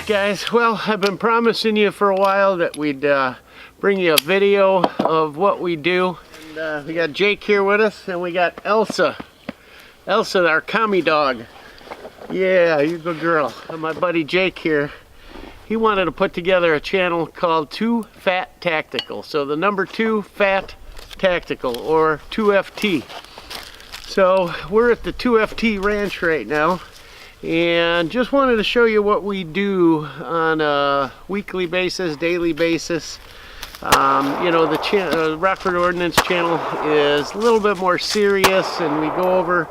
guys. Well, I've been promising you for a while that we'd bring you a video of what we do. And we got Jake here with us, and we got Elsa. Elsa, our commie dog. Yeah, you're a good girl. And my buddy Jake here, he wanted to put together a channel called 2FATACTICAL. So the number 2FATACTICAL, or 2FT. So we're at the 2FT ranch right now, and just wanted to show you what we do on a weekly basis, daily basis. You know, the Rockford Ordnance channel is a little bit more serious, and we go over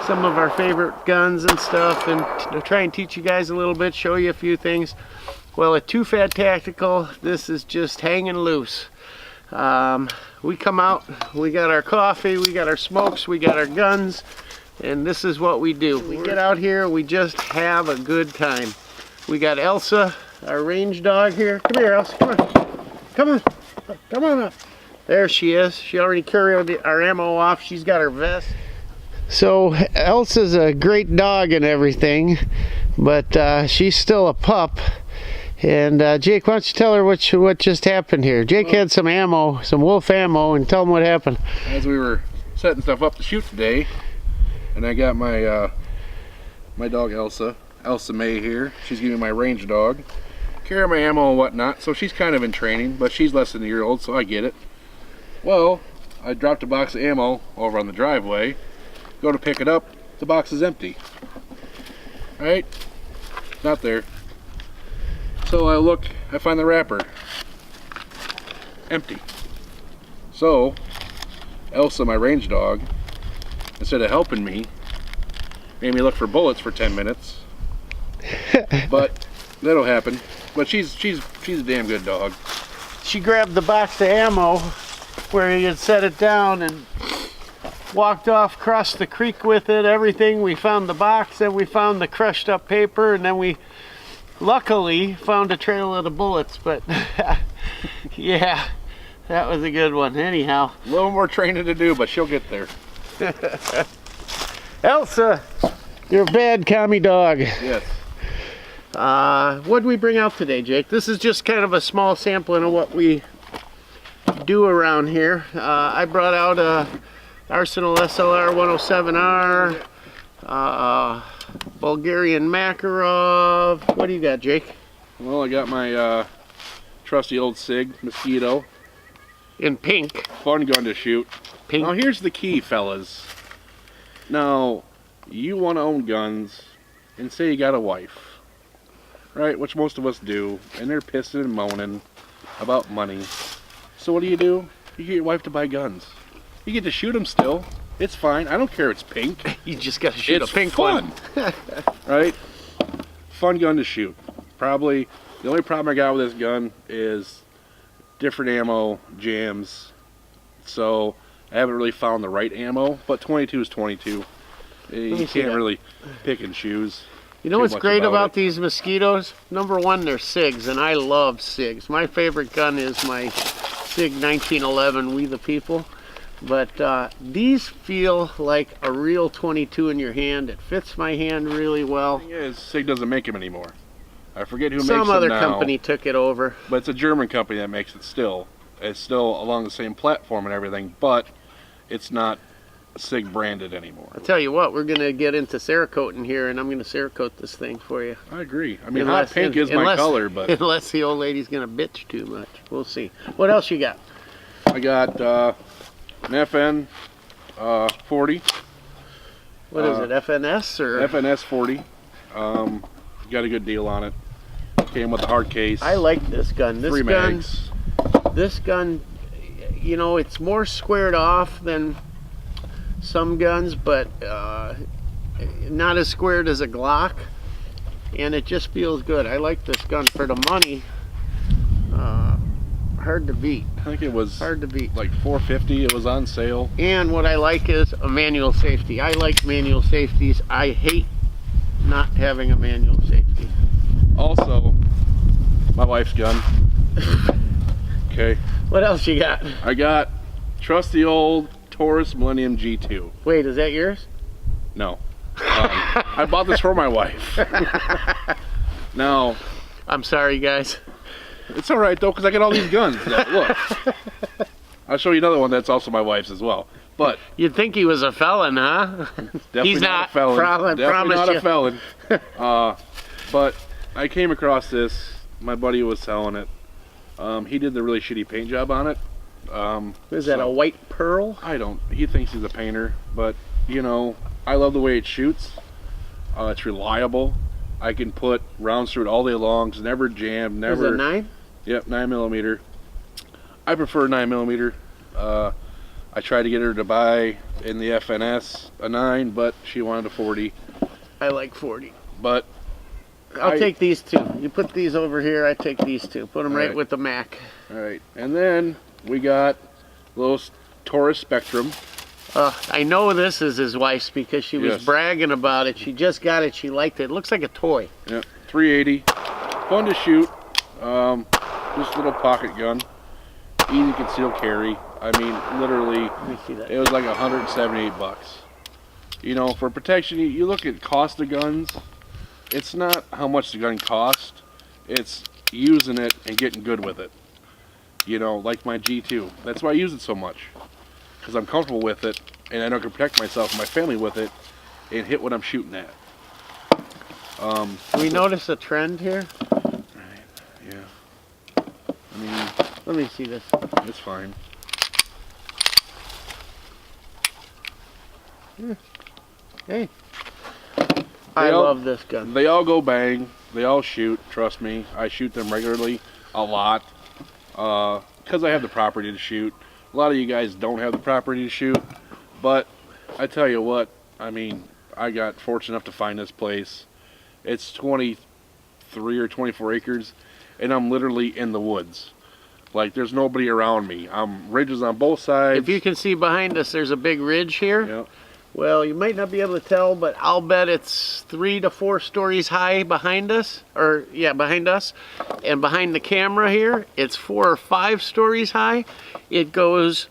some of our favorite guns and stuff, and try and teach you guys a little bit, show you a few things. Well, at 2FATACTICAL, this is just hanging loose. We come out, we got our coffee, we got our smokes, we got our guns, and this is what we do. We get out here, we just have a good time. We got Elsa, our range dog here. Come here, Elsa, come on. Come on, come on up. There she is. She already carried our ammo off. She's got her vest. So Elsa's a great dog and everything, but she's still a pup. And Jake, why don't you tell her what just happened here? Jake had some ammo, some wolf ammo, and tell them what happened. As we were setting stuff up to shoot today, and I got my my dog Elsa May here. She's giving me my range dog. Carry my ammo and whatnot, so she's kind of in training, but she's less than a year old, so I get it. Well, I dropped a box of ammo over on the driveway. Go to pick it up, the box is empty. Right? Not there. So I look, I find the wrapper. Empty. So, Elsa, my range dog, instead of helping me, made me look for bullets for 10 minutes. But that'll happen. But she's a damn good dog. She grabbed the box of ammo where he had set it down and walked off across the creek with it, everything. We found the box, and we found the crushed up paper, and then we luckily found a trail of the bullets. But yeah, that was a good one. Anyhow, a little more training to do, but she'll get there. Elsa, you're a bad commie dog. Yes. What did we bring out today, Jake? This is just kind of a small sampling of what we do around here. I brought out a Arsenal SLR 107R, Bulgarian Makarov. What do you got, Jake? Well, I got my trusty old SIG Mosquito. In pink. Fun gun to shoot. Pink. Now here's the key, fellas. Now, you want to own guns, and say you got a wife, right? Which most of us do, and they're pissing and moaning about money. So what do? You get your wife to buy guns. You get to shoot them still. It's fine. I don't care if it's pink. You just got to shoot it's a pink fun. one. Right? Fun gun to shoot. Probably the only problem I got with this gun is different ammo, jams. So I haven't really found the right ammo, but 22 is 22. You can't really pick and choose. You know what's great about these Mosquitoes? Number one, they're SIGs, and I love SIGs. My favorite gun is my SIG 1911, We the People. But these feel like a real 22 in your hand. It fits my hand really well. The thing is, SIG doesn't make them anymore. I forget who makes them now. Some other company took it over. But it's a German company that makes it still. It's still along the same platform and everything, but it's not SIG branded anymore. I'll tell you what, we're going to get into Cerakoting here, and I'm going to Cerakote this thing for you. I agree. I mean, hot pink is my color, but... Unless the old lady's going to bitch too much. We'll see. What else you got? I got an FN 40. What is it, FNS or? FNS 40. Got a good deal on it. Came with a hard case. I like this gun. Three mags. This gun, you know, it's more squared off than some guns, but not as squared as a Glock, and it just feels good. I like this gun for the money. Hard to beat. I think it was hard to beat. Like $450. It was on sale. And what I like is a manual safety. I like manual safeties. I hate not having a manual safety. Also, my wife's gun. Okay. What else you got? I got trusty old Taurus Millennium G2. Wait, is that yours? No. I bought this for my wife. Now, I'm sorry, guys. It's all right though, because I got all these guns. Look, I'll show you another one that's also my wife's as well. But you'd think he was a felon, huh? definitely He's not a felon. Definitely not you. a felon. But I came across this. My buddy was selling it. He did the really shitty paint job on it. Is that a white pearl? I don't. He thinks he's a painter, but you know, I love the way it shoots. It's reliable. I can put rounds through it all day long. It's never jammed. Never. Is it 9? Yep, 9mm. I prefer 9mm. I tried to get her to buy in the FNS a 9, but she wanted a 40. I like 40. But I'll take these two. You put these over here. I take these two. Put them right with the Mac. All right, and then we got little Taurus Spectrum. I know this is his wife's because she was bragging about it. She just got it. She liked it. It looks like a toy. Yep, 380. Fun to shoot. Just a little pocket gun. Easy concealed carry. I mean, literally, Let me see that. it was like 178 bucks. You know, for protection, you look at cost of guns. It's not how much the gun costs. It's using it and getting good with it. You know, like my G2. That's why I use it so much. Because I'm comfortable with it, and I know I can protect myself and my family with it, and hit what I'm shooting at. Do we notice a trend here? Right, yeah. I mean, Let me see this. it's fine. Hey. I love this gun. They all go bang. They all shoot. Trust me. I shoot them regularly, a lot, because I have the property to shoot. A lot of you guys don't have the property to shoot, but I tell you what. I mean, I got fortunate enough to find this place. It's 23 or 24 acres, and I'm literally in the woods. Like, there's nobody around me. I'm ridges on both sides. If you can see behind us, there's a big ridge here. Yep. Well, you might not be able to tell, but I'll bet it's 3 to 4 stories high behind us. Behind us. And behind the camera here, it's 4 or 5 stories high. It goes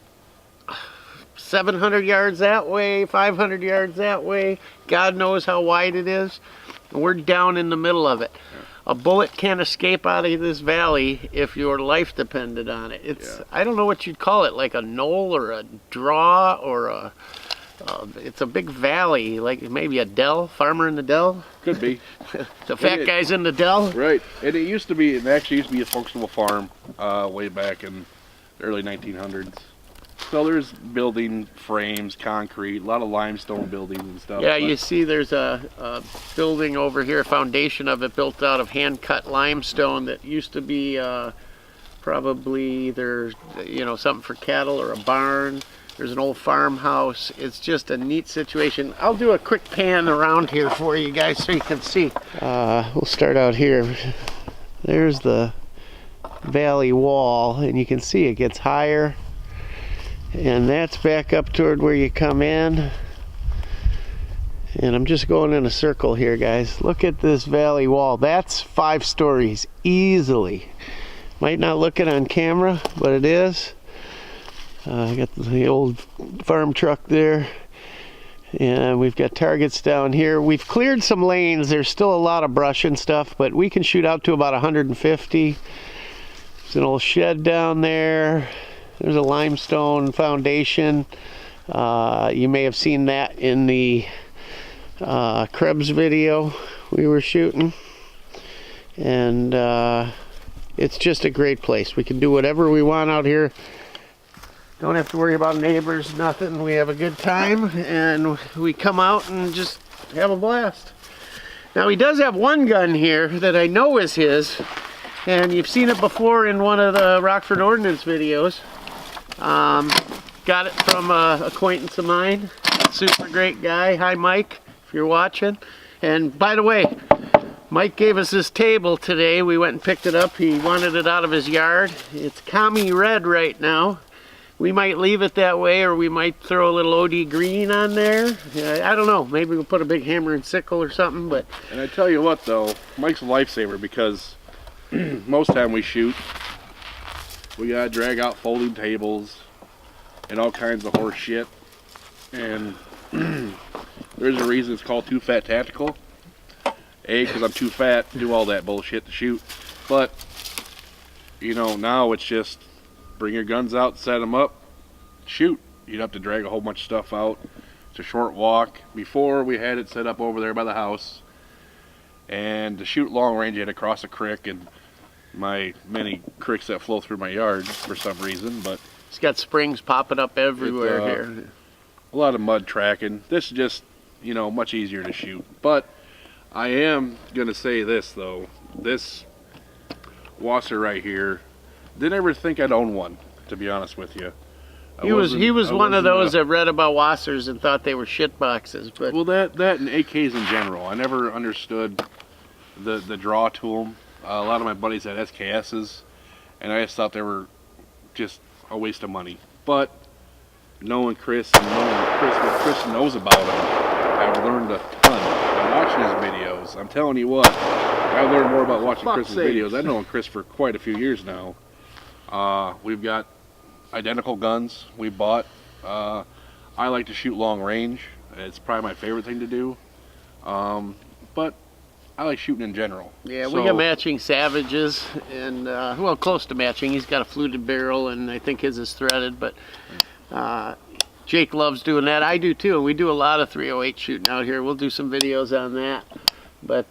700 yards that way, 500 yards that way. God knows how wide it is. And we're down in the middle of it. A bullet can't escape out of this valley if your life depended on it. It's I don't know what you'd call it, like a knoll or a draw or a... it's a big valley, like maybe a dell, farmer in the dell. Could be. The fat guy's in the dell. Right, and it actually used to be a functional farm way back in the early 1900s. So there's building frames, concrete, a lot of limestone buildings and stuff. Yeah, you see there's a building over here, a foundation of it built out of hand-cut limestone that used to be probably either, something for cattle or a barn. There's an old farmhouse. It's just a neat situation. I'll do a quick pan around here for you guys so you can see. We'll start out here. There's the valley wall, and you can see it gets higher. And that's back up toward where you come in. And I'm just going in a circle here, guys. Look at this valley wall. That's 5 stories easily. Might not look it on camera, but it is. I got the old farm truck there, and we've got targets down here. We've cleared some lanes. There's still a lot of brush and stuff, but we can shoot out to about 150. There's an old shed down there. There's a limestone foundation. You may have seen that in the Krebs video we were shooting. And it's just a great place. We can do whatever we want out here. Don't have to worry about neighbors, nothing. We have a good time, and we come out and just have a blast. Now, he does have one gun here that I know is his, and you've seen it before in one of the Rockford Ordnance videos. Got it from an acquaintance of mine. Super great guy. Hi, Mike, if you're watching. And by the way, Mike gave us this table today. We went and picked it up. He wanted it out of his yard. It's commie red right now. We might leave it that way, or we might throw a little OD green on there. I don't know. Maybe we'll put a big hammer and sickle or something. But and I tell you what, though, Mike's a lifesaver because most time we shoot, we gotta drag out folding tables and all kinds of horse shit. And there's a reason it's called 2FATACTICAL. A, because I'm too fat to do all that bullshit to shoot. But you know, now it's just bring your guns out, set them up, shoot. You'd have to drag a whole bunch of stuff out. It's a short walk. Before, we had it set up over there by the house, and to shoot long range you had to cross a creek, and my many creeks that flow through my yard for some reason. But it's got springs popping up everywhere here. A lot of mud tracking. This is just, you know, much easier to shoot. But I am gonna say this though, this Wasser right here, didn't ever think I'd own one, to be honest with you. He was one of those that read about Wassers and thought they were shit boxes. But well, that and AKs in general, I never understood the draw to them. A lot of my buddies had SKSs, and I just thought they were just a waste of money. But knowing Chris and knowing what Chris knows about them, I've learned a ton by watching his videos. I'm telling you what, I've learned more about watching Chris's videos. I've known Chris for quite a few years now. We've got identical guns we bought. I like to shoot long range. It's probably my favorite thing to do. But I like shooting in general. Yeah, we got matching Savages, and well, close to matching. He's got a fluted barrel, and I think his is threaded, but Jake loves doing that. I do too, and we do a lot of 308 shooting out here. We'll do some videos on that. But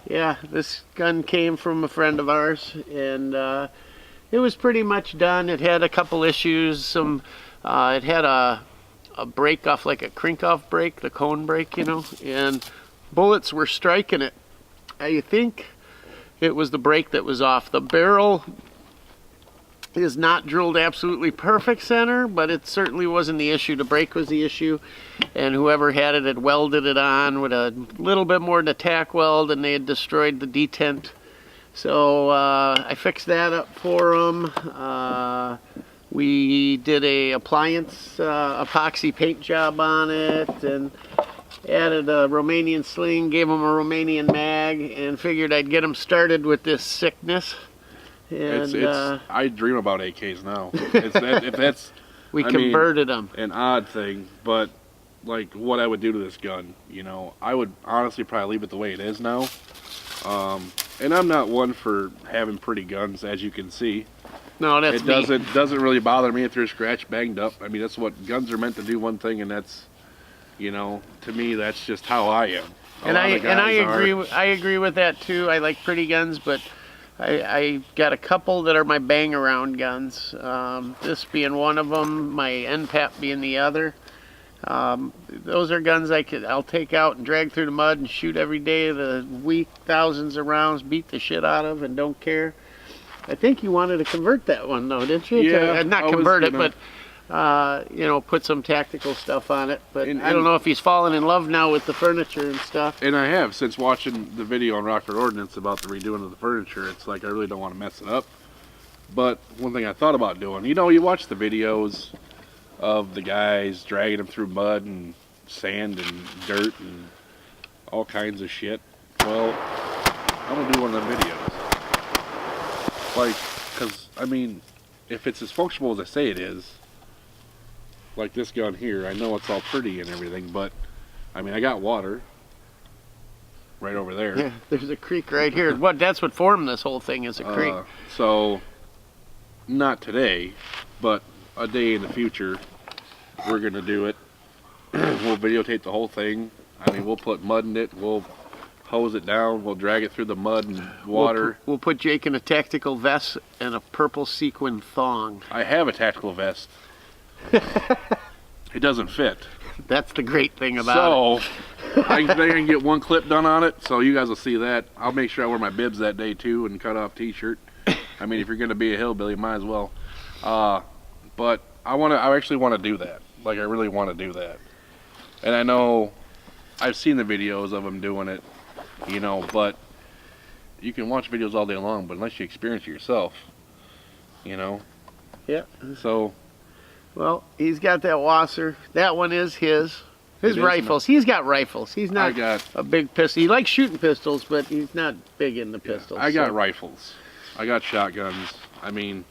yeah, this gun came from a friend of ours, and it was pretty much done. It had a couple issues. It had a break off, like a crink-off break, the cone break, you know, and bullets were striking it. I think it was the break that was off. The barrel is not drilled absolutely perfect center, but it certainly wasn't the issue. The break was the issue, and whoever had it had welded it on with a little bit more than a tack weld, and they had destroyed the detent. So I fixed that up for them. We did a appliance epoxy paint job on it, and added a Romanian sling, gave them a Romanian mag, and figured I'd get them started with this sickness. And I dream about AKs now. If that's we converted them. An odd thing, but like what I would do to this gun, you know, I would honestly probably leave it the way it is now. And I'm not one for having pretty guns, as you can see. No, that's me. It doesn't really bother me if they're scratched, banged up. I mean, that's what guns are meant to do, one thing, and that's, you know, to me, that's just how I am. I agree with that too. I like pretty guns, but I got a couple that are my bang around guns. This being one of them, my NPAP being the other. Those are guns I'll take out and drag through the mud and shoot every day of the week, thousands of rounds, beat the shit out of, and don't care. I think you wanted to convert that one though, didn't you? Yeah, not convert it, but you know, put some tactical stuff on it. But I don't know if he's fallen in love now with the furniture and stuff. And I have, since watching the video on Rockford Ordnance about the redoing of the furniture. It's like I really don't want to mess it up. But one thing I thought about doing, you know, you watch the videos of the guys dragging them through mud and sand and dirt and all kinds of shit. Well, I'm gonna do one of them videos. Like, cause I mean, if it's as functional as I say it is, like this gun here, I know it's all pretty and everything, but I mean, I got water right over there. Yeah, there's a creek right here. That's what formed this whole thing, is a creek. So, not today, but a day in the future, we're gonna do it. We'll videotape the whole thing. I mean, we'll put mud in it. We'll hose it down. We'll drag it through the mud and water. We'll put Jake in a tactical vest and a purple sequin thong. I have a tactical vest. It doesn't fit. That's the great thing about it. So, I can get one clip done on it, so you guys will see that. I'll make sure I wear my bibs that day too and cut off t-shirt. I mean, if you're gonna be a hillbilly, might as well. But I actually want to do that. Like, I really want to do that. And I know I've seen the videos of them doing it, you know, but you can watch videos all day long, but unless you experience it yourself, you know. Yeah. So, well, he's got that Wasser. That one is his rifles. He's got rifles. He's not a big pistol. He likes shooting pistols, but he's not big into pistols. I got rifles. I got shotguns. I mean,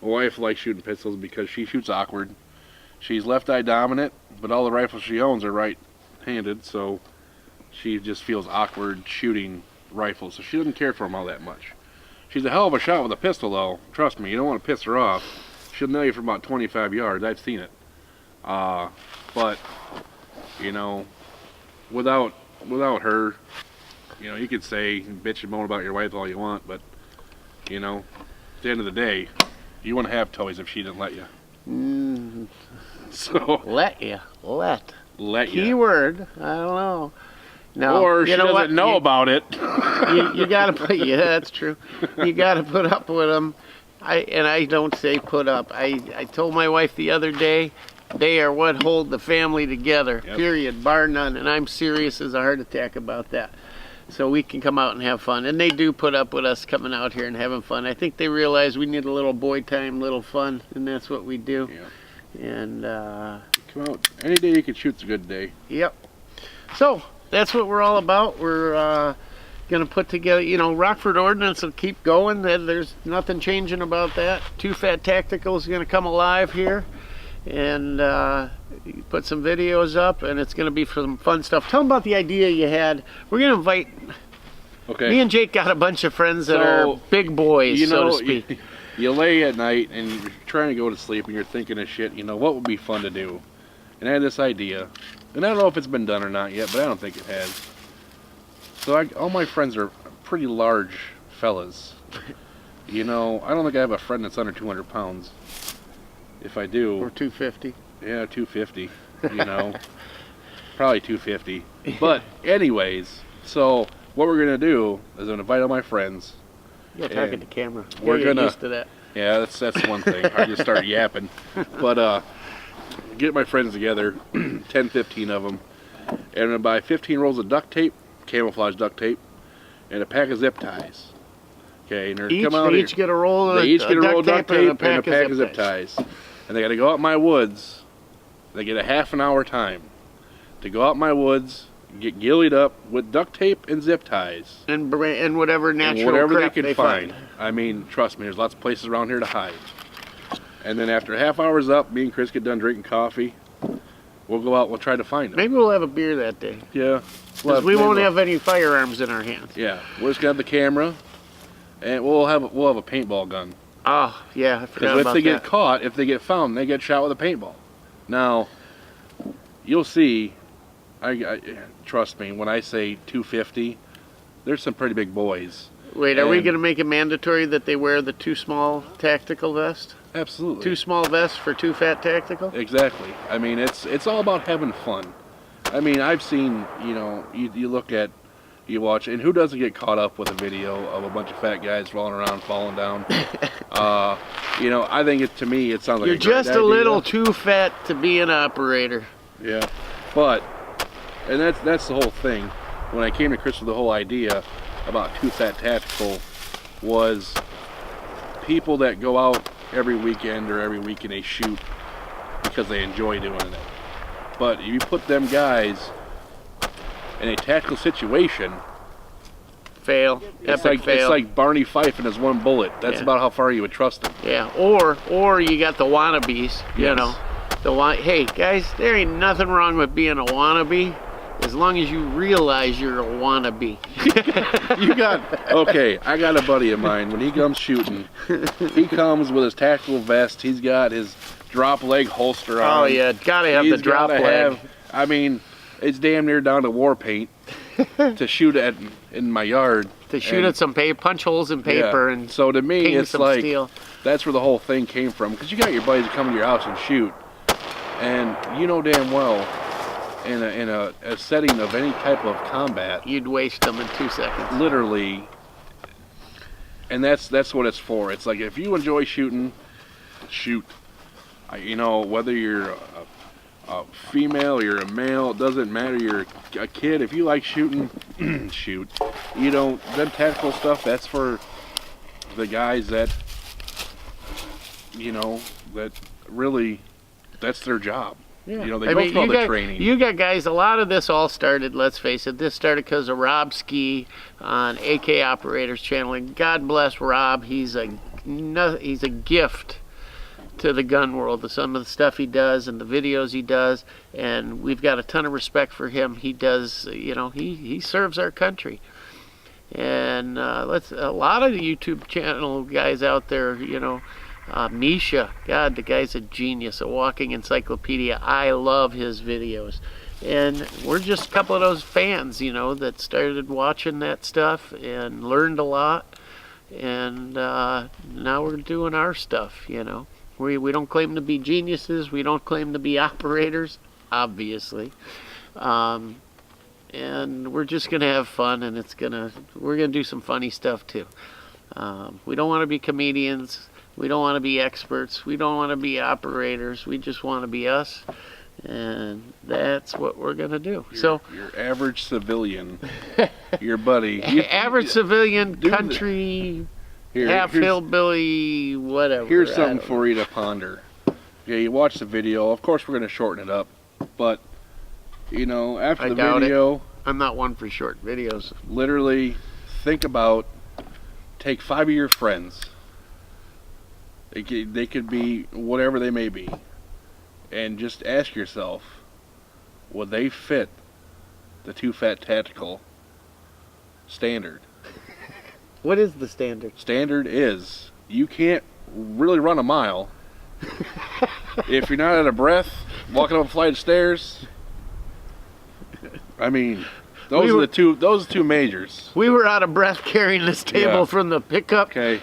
my wife likes shooting pistols because she shoots awkward. She's left eye dominant, but all the rifles she owns are right-handed, so she just feels awkward shooting rifles. So she doesn't care for them all that much. She's a hell of a shot with a pistol, though. Trust me, you don't want to piss her off. She'll nail you from about 25 yards. I've seen it. But, you know, without her, you know, you could say bitch and moan about your wife all you want, but, you know, at the end of the day, you wouldn't have toys if she didn't let you. So Let you. let you. Keyword. I don't know. No, Or she you know doesn't know about it. you gotta put. Yeah, that's true. You gotta put up with them. I don't say put up. I told my wife the other day, they are what hold the family together. Yep. Period, bar none. And I'm serious as a heart attack about that. So we can come out and have fun, and they do put up with us coming out here and having fun. I think they realize we need a little boy time, little fun, and that's what we do. Yeah. And Come out any day you can shoot's a good day. yep. So that's what we're all about. We're gonna put together, you know, Rockford Ordnance will keep going. There's nothing changing about that. 2FATACTICAL is gonna come alive here, and put some videos up, and it's gonna be some fun stuff. Tell them about the idea you had. We're gonna invite. Okay. Me and Jake got a bunch of friends that So, are big boys, you know, so to speak. you lay at night and you're trying to go to sleep and you're thinking of shit, you know, what would be fun to do? And I had this idea, and I don't know if it's been done or not yet, but I don't think it has. So all my friends are pretty large fellas. You know, I don't think I have a friend that's under 200 pounds. If I do... Or 250. Yeah, 250, you know. Probably 250. But anyways, so what we're going to do is I'm going to invite all my friends. Yeah, talking to camera. We're Get gonna- used to that. Yeah, that's one thing. I just start yapping. But get my friends together, 10, 15 of them, and I'm gonna buy 15 rolls of duct tape, camouflage duct tape, and a pack of zip ties. Okay, and they're Each, come out they here. each get a roll of They each get a roll of duct tape and and a pack of zip ties. And they got to go out in my woods. They get a half an hour time to go out in my woods, get gillied up with duct tape and zip ties. And whatever natural And whatever crap they can find. I mean, trust me, there's lots of places around here to hide. And then after a half hour's up, me and Chris get done drinking coffee. We'll go out, we'll try to find them. Maybe we'll have a beer that day. Yeah. Because we won't have any firearms in our hands. Yeah, we're just gonna have the camera, and we'll have a paintball gun. Oh, yeah, I forgot Because if about they that. get caught, if they get found, they get shot with a paintball. Now, you'll see. I trust me when I say 250. There's some pretty big boys. Wait, are we and- going to make it mandatory that they wear the too small tactical vest? Absolutely. Too small vest for too fat tactical? Exactly. I mean, it's all about having fun. I mean, I've seen, you know, you look at, you watch, and who doesn't get caught up with a video of a bunch of fat guys rolling around, falling down? You know, I think to me, it sounds like You're a great just a idea. little too fat to be an operator. Yeah, but, and that's the whole thing. When I came to Chris with the whole idea about 2FATACTICAL was people that go out every weekend or every week and they shoot because they enjoy doing it. But if you put them guys in a tactical situation, Fail. it's Epic fail. it's like Barney Fife and his one bullet. That's Yeah. about how far you would trust them. Yeah, or you got the wannabes, you Yes. know. Hey, guys, there ain't nothing wrong with being a wannabe as long as you realize you're a wannabe. You got, okay, I got a buddy of mine, when he comes shooting, he comes with his tactical vest, he's got his drop leg holster on. Oh, yeah, gotta have the He's drop gotta leg. I mean, it's damn near down to war paint to shoot at in my yard. To shoot And- at some punch holes in paper and so to me, ping it's some like, steel. that's where the whole thing came from. Because you got your buddies that come to your house and shoot, and you know damn well, in a setting of any type of combat, You'd waste them in 2 seconds. literally, and that's what it's for. It's like if you enjoy shooting, shoot. You know, whether you're a female or you're a male, it doesn't matter. You're a kid. If you like shooting, shoot. You know, that tactical stuff, that's for the guys that, you know, that really, that's their job. Yeah. You know, they go through all the training. You got guys, a lot of this all started, let's face it, this started because of Rob Ski on AK Operators channel. And God bless Rob, he's a gift to the gun world. Some of the stuff he does and the videos he does, and we've got a ton of respect for him. He does, you know, he serves our country. And a lot of the YouTube channel guys out there, you know, Misha, God, the guy's a genius, a walking encyclopedia. I love his videos. And we're just a couple of those fans, you know, that started watching that stuff and learned a lot. And now we're doing our stuff, you know. We don't claim to be geniuses. We don't claim to be operators, obviously. And we're just going to have fun, and we're going to do some funny stuff too. We don't want to be comedians. We don't want to be experts. We don't want to be operators. We just want to be us. And that's what we're going to do. Your average civilian, your buddy. Average civilian, country, half hillbilly, whatever. Here's something for you to ponder. Yeah, you watch the video. Of course, we're going to shorten it up. But, you know, after the video... I'm not one for short videos. Literally, think about, take 5 of your friends. They could be whatever they may be. And just ask yourself, would they fit the 2FATACTICAL standard? What is the standard? Standard is, you can't really run a mile if you're not out of breath, walking up a flight of stairs. I mean, those are the two majors. We were out of breath carrying this table from the pickup. Okay.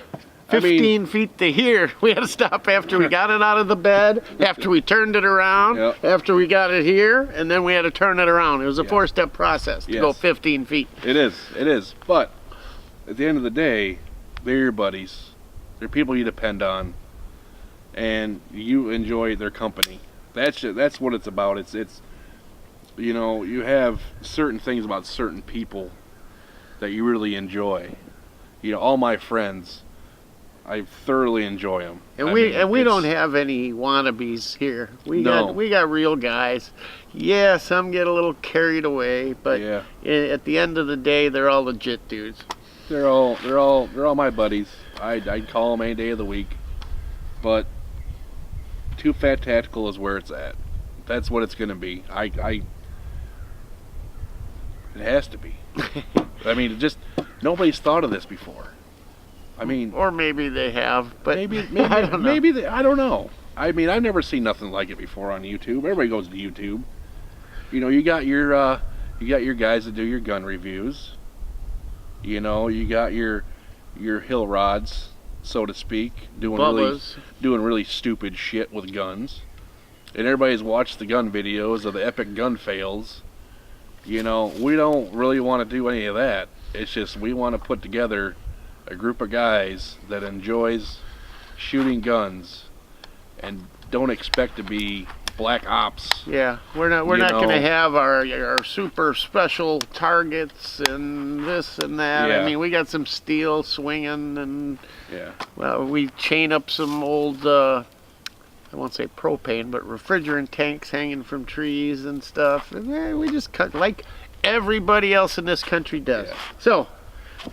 15 feet to here. We had to stop after we got it out of the bed, after we turned it around, after we got it here, and then we had to turn it around. It was a 4-step process to go 15 feet. It is. But at the end of the day, they're your buddies. They're people you depend on, and you enjoy their company. That's what it's about. It's you know, you have certain things about certain people that you really enjoy. You know, all my friends, I thoroughly enjoy them. And we don't have any wannabes here. We got real guys. Yeah, some get a little carried away, but at the end of the day, they're all legit dudes. They're all my buddies. I'd call them any day of the week. But 2FATACTICAL is where it's at. That's what it's gonna be. It has to be. I mean, nobody's thought of this before. I mean, or maybe they have, but maybe I don't know. I don't know. I mean, I've never seen nothing like it before on YouTube. Everybody goes to YouTube. You know, you got your guys that do your gun reviews. You know, you got your hill rods, so to speak, doing really stupid shit with guns. And everybody's watched the gun videos of the epic gun fails. You know, we don't really want to do any of that. It's just we want to put together a group of guys that enjoys shooting guns and don't expect to be black ops. Yeah, we're not going to have our super special targets and this and that. I mean, we got some steel swinging and well, we chain up some old I won't say propane, but refrigerant tanks hanging from trees and stuff. And we just cut like everybody else in this country does. Yeah. So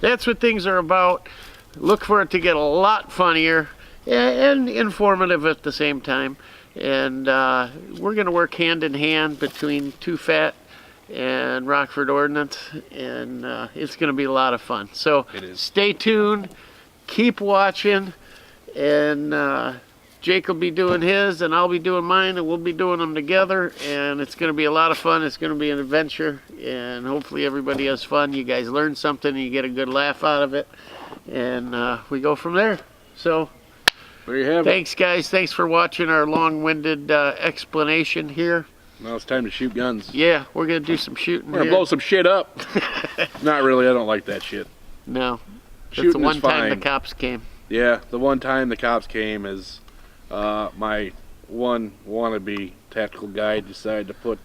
that's what things are about. Look for it to get a lot funnier and informative at the same time. And we're going to work hand in hand between 2FAT and Rockford Ordnance, and it's going to be a lot of fun. So stay tuned, keep watching, and Jake will be doing his, and I'll be doing mine, and we'll be doing them together, and it's going to be a lot of fun. It's going to be an adventure, and hopefully everybody has fun. You guys learn something, and you get a good laugh out of it, and we go from there. So there you have it. Thanks, guys. Thanks for watching our long-winded explanation here. Now it's time to shoot guns. Yeah, we're going to do some shooting. We're going to blow some shit up. Not really. I don't like that shit. No. Shooting That's the one is fine. time the cops came. Yeah, the one time the cops came is my one wannabe tactical guy decided to put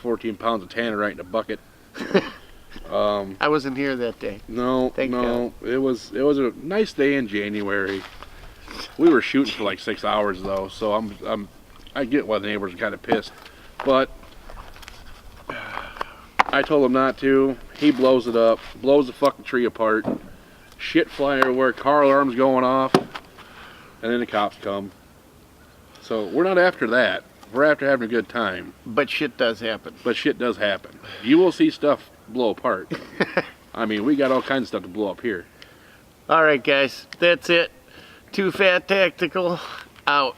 14 pounds of tannerite in a bucket. I wasn't here that day. No, Thank God. it was a nice day in January. We were shooting for like 6 hours though, so I get why the neighbors are kind of pissed, but I told him not to. He blows it up, blows the fucking tree apart, shit flying everywhere, car alarms going off, and then the cops come. So we're not after that. We're after having a good time. But shit does happen. But shit does happen. You will see stuff blow apart. I mean, we got all kinds of stuff to blow up here. All right, guys, that's it. 2Fat Tactical out.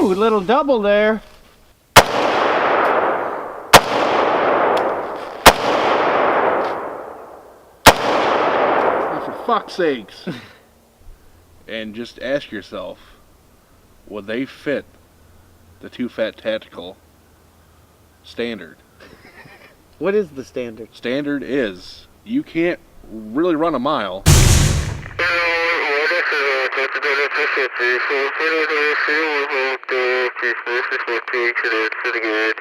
Ooh, little double there. Oh, for fuck's sakes. And just ask yourself, would they fit the 2Fat Tactical standard? What is the standard? Standard is, you can't really run a mile. Pretty good.